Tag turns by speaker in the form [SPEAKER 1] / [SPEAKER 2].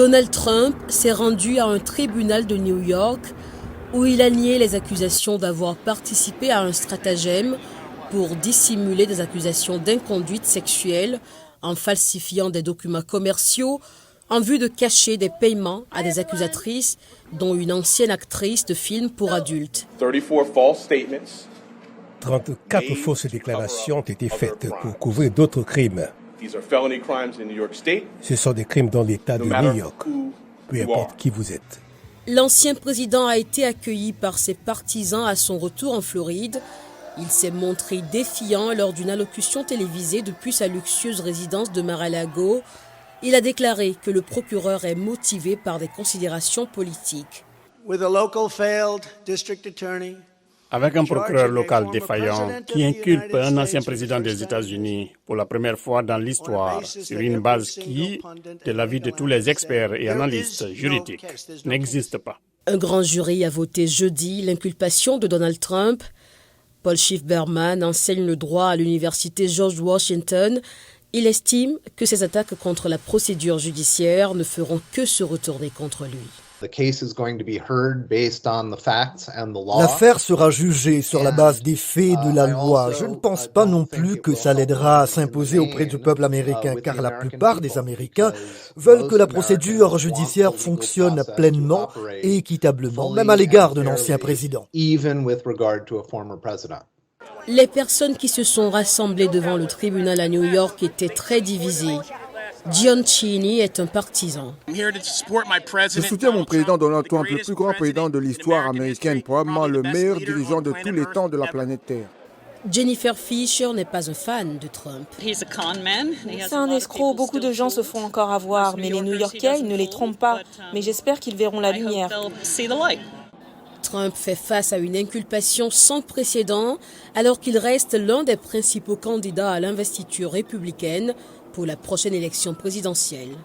[SPEAKER 1] Donald Trump s'est rendu à un tribunal de New York où il a nié les accusations d'avoir participé à un stratagème pour dissimuler des accusations d'inconduite sexuelle en falsifiant des documents commerciaux en vue de cacher des paiements à des accusatrices, dont une ancienne actrice de films pour adultes.
[SPEAKER 2] 34 fausses déclarations ont été faites pour couvrir d'autres crimes. Ce sont des crimes dans l'État de New York, peu importe qui vous êtes.
[SPEAKER 1] L'ancien président a été accueilli par ses partisans à son retour en Floride. Il s'est montré défiant lors d'une allocution télévisée depuis sa luxueuse résidence de Mar-a-Lago. Il a déclaré que le procureur est motivé par des considérations politiques.
[SPEAKER 3] Avec un procureur local défaillant qui inculpe un ancien président des États-Unis pour la première fois dans l'histoire sur une base qui, de l'avis de tous les experts et analystes juridiques, n'existe pas.
[SPEAKER 1] Un grand jury a voté jeudi l'inculpation de Donald Trump. Paul Schiff-Berman enseigne le droit à l'université George Washington. Il estime que ces attaques contre la procédure judiciaire ne feront que se retourner contre lui.
[SPEAKER 4] L'affaire sera jugée sur la base des faits et de la loi. Je ne pense pas non plus que ça l'aidera à s'imposer auprès du peuple américain, car la plupart des Américains veulent que la procédure judiciaire fonctionne pleinement et équitablement, même à l'égard d'un ancien président.
[SPEAKER 1] Les personnes qui se sont rassemblées devant le tribunal à New York étaient très divisées. Dion Cheney est un partisan.
[SPEAKER 5] Je soutiens mon président Donald Trump, le plus grand président de l'histoire américaine, probablement le meilleur dirigeant de tous les temps de la planète Terre.
[SPEAKER 1] Jennifer Fisher n'est pas un fan de Trump.
[SPEAKER 6] C'est un escroc, beaucoup de gens se font encore avoir, mais les New-Yorkais, ils ne les trompent pas. Mais j'espère qu'ils verront la lumière.
[SPEAKER 1] Trump fait face à une inculpation sans précédent alors qu'il reste l'un des principaux candidats à l'investiture républicaine pour la prochaine élection présidentielle.